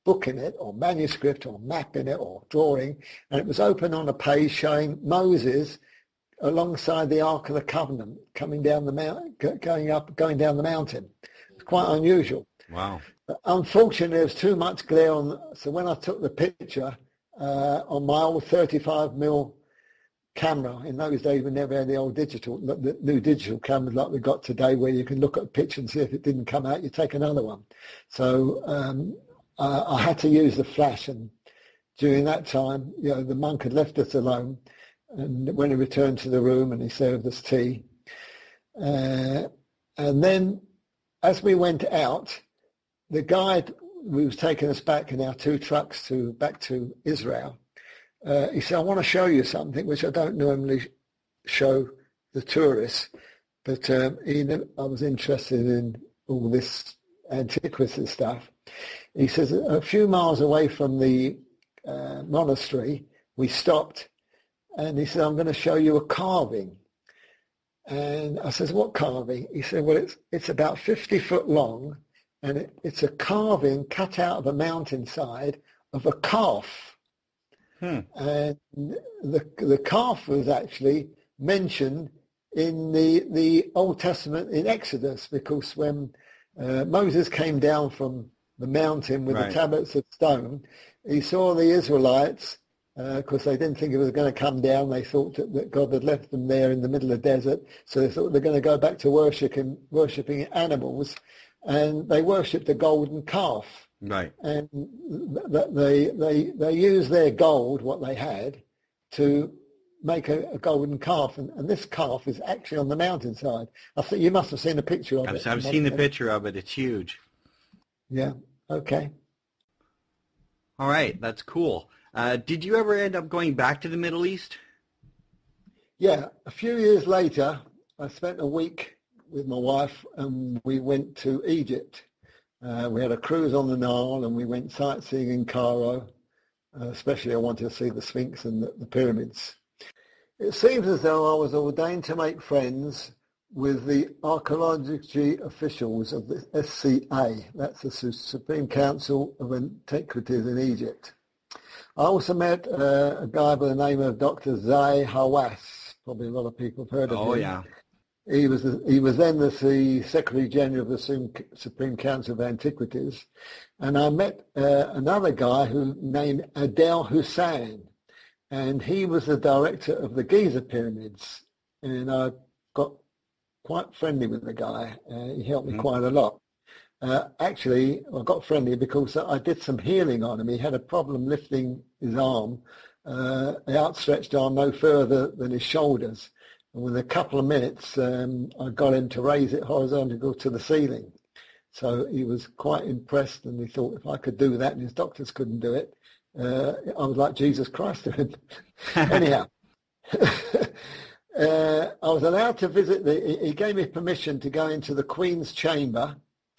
book in it, or manuscript, or map in it, or drawing, and it was open on a page showing Moses alongside the Ark of the Covenant coming down the mountain, going down the mountain. It's quite unusual. Wow. But unfortunately, there was too much glare on, so when I took the picture on my old 35mm camera, in those days we never had the old digital, the new digital cameras like we got today, where you can look at a picture and see if it didn't come out, you take another one. So I had to use the flash, and during that time, the monk had left us alone, and when he returned to the room and he served us tea, and then as we went out, the guide who was taking us back in our 2 trucks back to Israel, he said, I want to show you something which I don't normally show the tourists, but I was interested in all this antiquity stuff. He says, a few miles away from the monastery, we stopped, and he said, I'm going to show you a carving. And I says, what carving? He said, well, it's about 50 foot long, and it's a carving cut out of a mountainside of a calf. And the calf was actually mentioned in the Old Testament in Exodus, because when Moses came down from the mountain with the tablets of stone, he saw the Israelites, because they didn't think it was going to come down. They thought that God had left them there in the middle of the desert, so they thought they're going to go back to worshipping animals, and they worshipped a golden calf. Right. And they used their gold, what they had, to make a golden calf, and this calf is actually on the mountainside. I think you must have seen a picture of it. I've seen the picture of it. It's huge. Yeah. Okay. All right. That's cool. Did you ever end up going back to the Middle East? Yeah. A few years later, I spent a week with my wife, and we went to Egypt. We had a cruise on the Nile, and we went sightseeing in Cairo. Especially I wanted to see the Sphinx and the pyramids. It seems as though I was ordained to make friends with the archaeology officials of the SCA, that's the Supreme Council of Antiquities in Egypt. I also met a guy by the name of Dr. Zay Hawass. Probably a lot of people have heard of him. Oh, yeah. He was then the Secretary General of the Supreme Council of Antiquities. And I met another guy named Adel Hussein, and he was the director of the Giza pyramids. And I got quite friendly with the guy. He helped me quite a lot. Actually, I got friendly because I did some healing on him. He had a problem lifting his arm, the outstretched arm no further than his shoulders. And within a couple of minutes, I got him to raise it horizontal to the ceiling. So he was quite impressed, and he thought if I could do that and his doctors couldn't do it, I was like Jesus Christ to him. Anyhow, I was allowed to visit, he gave me permission to go into the Queen's Chamber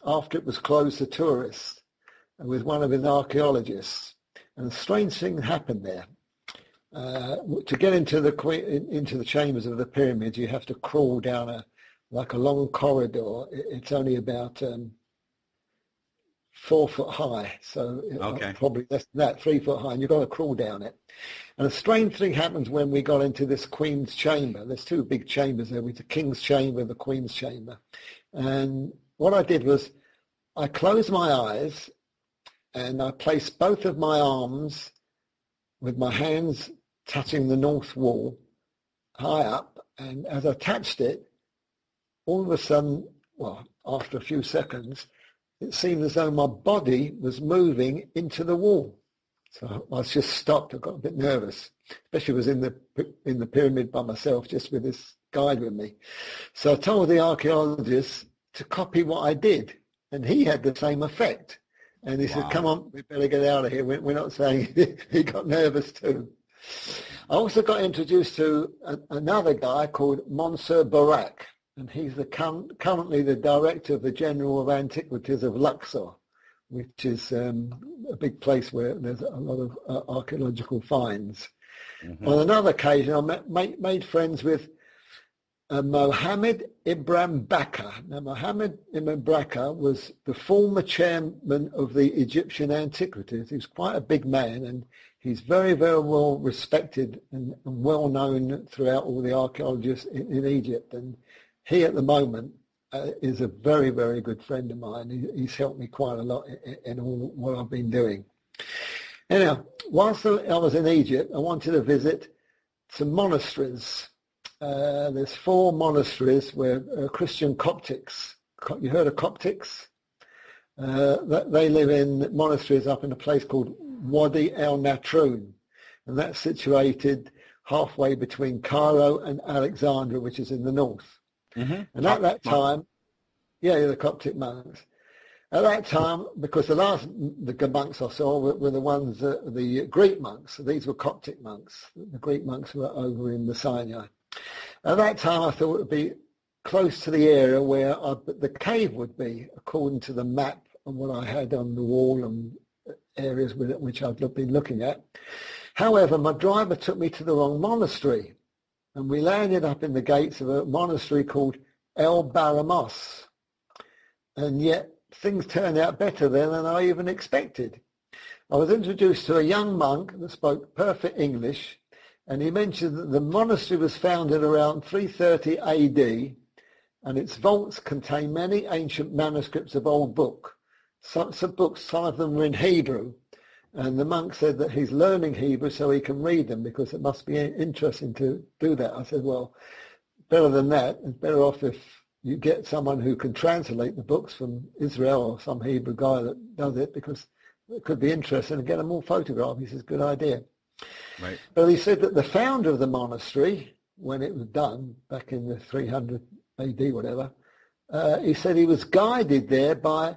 after it was closed to tourists, with one of his archaeologists. And a strange thing happened there. To get into the chambers of the pyramids, you have to crawl down a long corridor. It's only about 4 foot high, so probably less than that, 3 foot high, and you've got to crawl down it. And a strange thing happens when we got into this Queen's Chamber. There's 2 big chambers there, with the King's Chamber and the Queen's Chamber. And what I did was I closed my eyes and I placed both of my arms with my hands touching the north wall high up, and as I touched it, all of a sudden, after a few seconds, it seemed as though my body was moving into the wall. So I was just stopped. I got a bit nervous, especially was in the pyramid by myself, just with this guide with me. So I told the archaeologist to copy what I did, and he had the same effect. And he said, come on, we better get out of here. We're not saying he got nervous too. I also got introduced to another guy called Monsieur Barak, and he's currently the director of the General of Antiquities of Luxor, which is a big place where there's a lot of archaeological finds. On another occasion, I made friends with Mohammed Ibrahim Baka. Now, Mohammed Ibn Baka was the former chairman of the Egyptian Antiquities. He's quite a big man, and he's very, very well respected and well known throughout all the archaeologists in Egypt. And he, at the moment, is a very, very good friend of mine. He's helped me quite a lot in all what I've been doing. Anyhow, whilst I was in Egypt, I wanted to visit some monasteries. There's 4 monasteries where Christian Coptics, you heard of Coptics? They live in monasteries up in a place called Wadi El Natroun, and that's situated halfway between Cairo and Alexandria, which is in the north. Mm-hmm. And at that time, the Coptic monks. At that time, because the monks I saw were the ones, the Greek monks. These were Coptic monks. The Greek monks were over in the Sinai. At that time, I thought it would be close to the area where the cave would be, according to the map and what I had on the wall and areas which I'd been looking at. However, my driver took me to the wrong monastery, and we landed up in the gates of a monastery called El Baramos. And yet, things turned out better there than I even expected. I was introduced to a young monk that spoke perfect English, and he mentioned that the monastery was founded around 330 AD, and its vaults contain many ancient manuscripts of old books. Some books, some of them were in Hebrew, and the monk said that he's learning Hebrew so he can read them because it must be interesting to do that. I said, well, better than that. It's better off if you get someone who can translate the books from Israel or some Hebrew guy that does it, because it could be interesting and get them all photographed. He says, good idea. Right. But he said that the founder of the monastery, when it was done back in the 300 AD, whatever, he said he was guided there by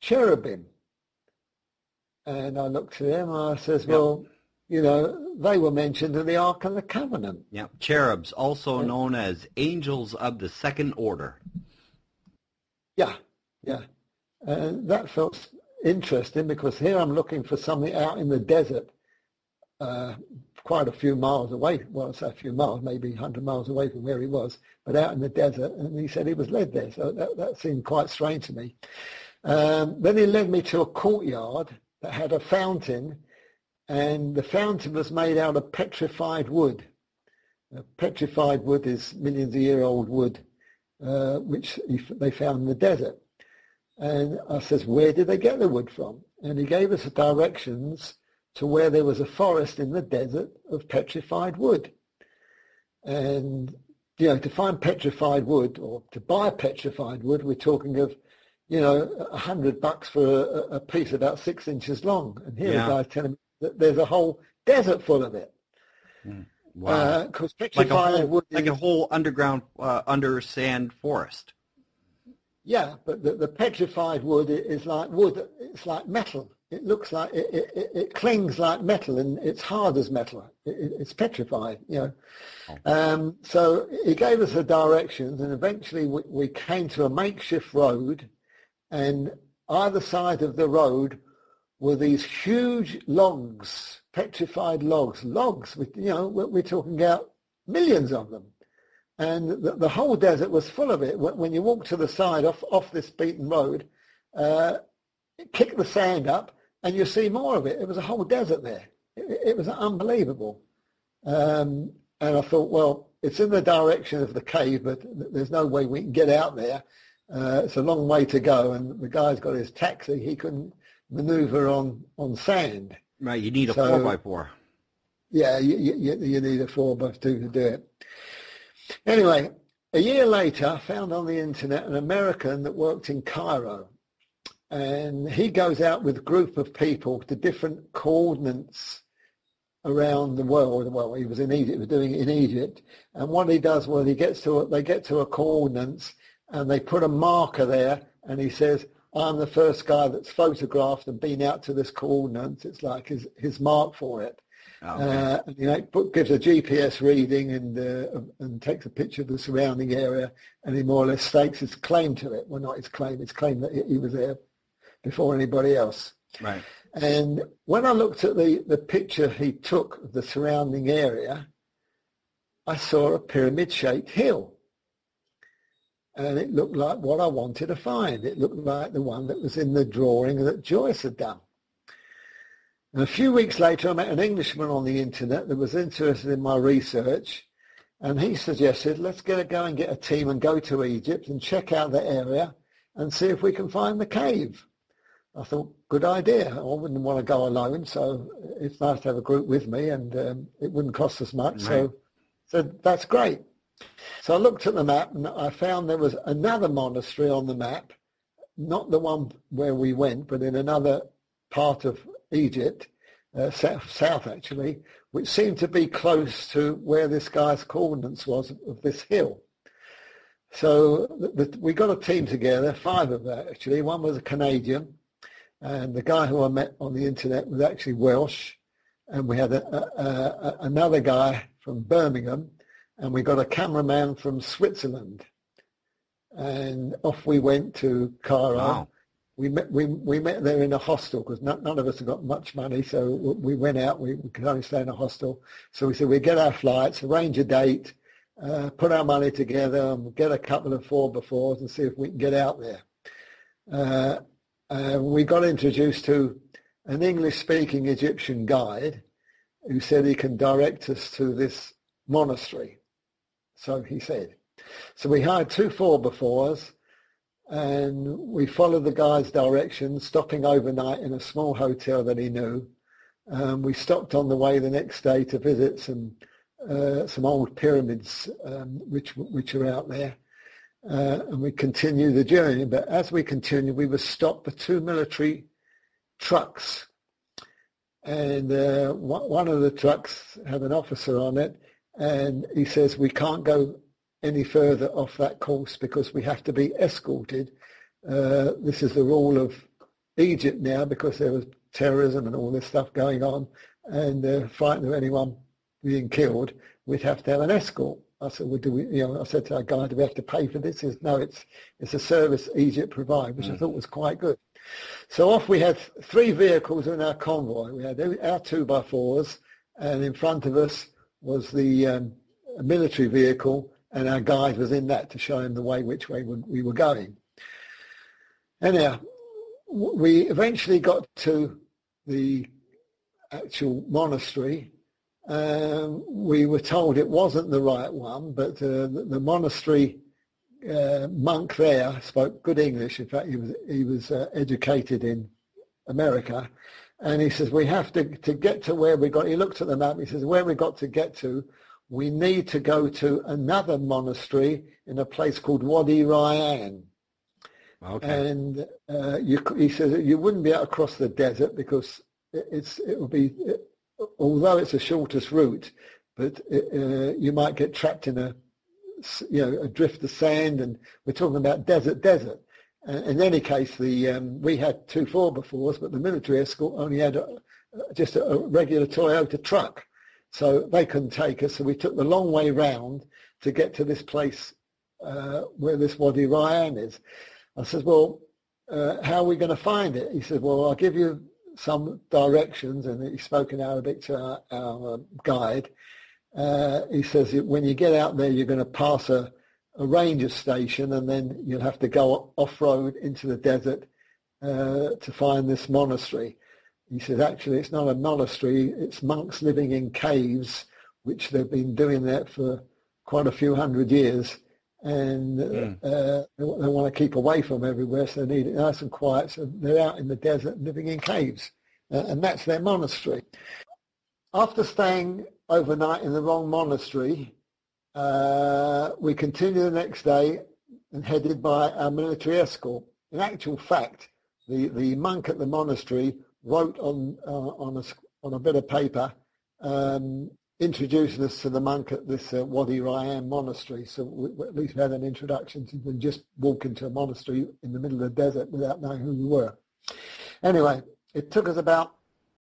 cherubim. And I looked to him and I says, well, they were mentioned in the Ark of the Covenant. Yeah, cherubs, also known as angels of the second order. Yeah. And that felt interesting because here I'm looking for something out in the desert, quite a few miles away. Well, I say a few miles, maybe 100 miles away from where he was, but out in the desert. And he said he was led there. So that seemed quite strange to me. Then he led me to a courtyard that had a fountain, and the fountain was made out of petrified wood. Petrified wood is millions-of-year-old wood, which they found in the desert. And I says, where did they get the wood from? And he gave us directions to where there was a forest in the desert of petrified wood. And, to find petrified wood or to buy petrified wood, we're talking of, $100 for a piece about 6 inches long. And here the guy's telling me that there's a whole desert full of it. Wow. Petrified wood like a whole underground, under sand forest. Yeah, but the petrified wood is like wood. It's like metal. It looks like, it clings like metal, and it's hard as metal. It's petrified, So he gave us the directions, and eventually we came to a makeshift road, and either side of the road were these huge logs, petrified logs, we're talking about millions of them. And the whole desert was full of it. When you walk to the side off this beaten road, kick the sand up and you see more of it. It was a whole desert there. It was unbelievable. And I thought, well, it's in the direction of the cave, but there's no way we can get out there. It's a long way to go, and the guy's got his taxi. He couldn't maneuver on sand. Right, you need a 4x4. Yeah, you need a 4x2 to do it. Anyway, a year later, I found on the internet an American that worked in Cairo, and he goes out with a group of people to different coordinates around the world. Well, he was in Egypt, he was doing it in Egypt, and what he does was they get to a coordinates, and they put a marker there, and he says, I'm the first guy that's photographed and been out to this coordinates. It's like his mark for it. Okay. And gives a GPS reading and takes a picture of the surrounding area, and he more or less stakes his claim to it. Well, not his claim, his claim that he was there before anybody else. Right. And when I looked at the picture he took of the surrounding area, I saw a pyramid-shaped hill. and it looked like what I wanted to find. It looked like the one that was in the drawing that Joyce had done. And a few weeks later, I met an Englishman on the internet that was interested in my research, and he suggested, let's go and get a team and go to Egypt and check out the area and see if we can find the cave. I thought, good idea. I wouldn't want to go alone, so it's nice to have a group with me, and it wouldn't cost us much. Right. So that's great. So I looked at the map, and I found there was another monastery on the map, not the one where we went, but in another part of Egypt, south actually, which seemed to be close to where this guy's coordinates was of this hill. So we got a team together, 5 of them actually. One was a Canadian, and the guy who I met on the internet was actually Welsh, and we had another guy from Birmingham, and we got a cameraman from Switzerland. And off we went to Cairo. Wow. We met there in a hostel because none of us had got much money, so we went out. We could only stay in a hostel. So we said we'd get our flights, arrange a date, put our money together, and get a couple of 4x4s and see if we can get out there. We got introduced to an English-speaking Egyptian guide who said he can direct us to this monastery. So he said. So we hired 2 4x4s, and we followed the guy's directions, stopping overnight in a small hotel that he knew. We stopped on the way the next day to visit some old pyramids which are out there, and we continued the journey. But as we continued, we were stopped by 2 military trucks, and one of the trucks had an officer on it, and he says we can't go any further off that course because we have to be escorted. This is the rule of Egypt now because there was terrorism and all this stuff going on, and frightened of anyone being killed, we'd have to have an escort. I said, well, I said to our guy, do we have to pay for this? He says, no, it's a service Egypt provides, which I thought was quite good. So off we had 3 vehicles in our convoy. We had our 2x4s, and in front of us was the military vehicle, and our guide was in that to show him the way, which way we were going. Anyhow, we eventually got to the actual monastery. We were told it wasn't the right one, but the monastery monk there spoke good English. In fact, he was educated in America. And he says, we have to get to where we got, he looked at the map, he says, where we got to get to, we need to go to another monastery in a place called Wadi Rayyan. Okay. And he says you wouldn't be able to cross the desert because it will be, although it's the shortest route, but you might get trapped in a drift of sand, and we're talking about desert. In any case, we had 2 4x4s, but the military escort only had just a regular Toyota truck. So they couldn't take us, so we took the long way round to get to this place where this Wadi Rayyan is. I said, well, how are we going to find it? He said, well, I'll give you some directions, and he spoke in Arabic to our guide. He says, when you get out there, you're going to pass a ranger station, and then you'll have to go off-road into the desert to find this monastery. He says, actually, it's not a monastery, it's monks living in caves, which they've been doing that for quite a few hundred years, and they want to keep away from everywhere, so they need it nice and quiet, so they're out in the desert living in caves, and that's their monastery. After staying overnight in the wrong monastery, we continued the next day and headed by our military escort. In actual fact, the monk at the monastery wrote on a bit of paper introducing us to the monk at this Wadi Rayyan monastery. So we at least had an introduction to them, just walk into a monastery in the middle of the desert without knowing who we were. Anyway, it took us about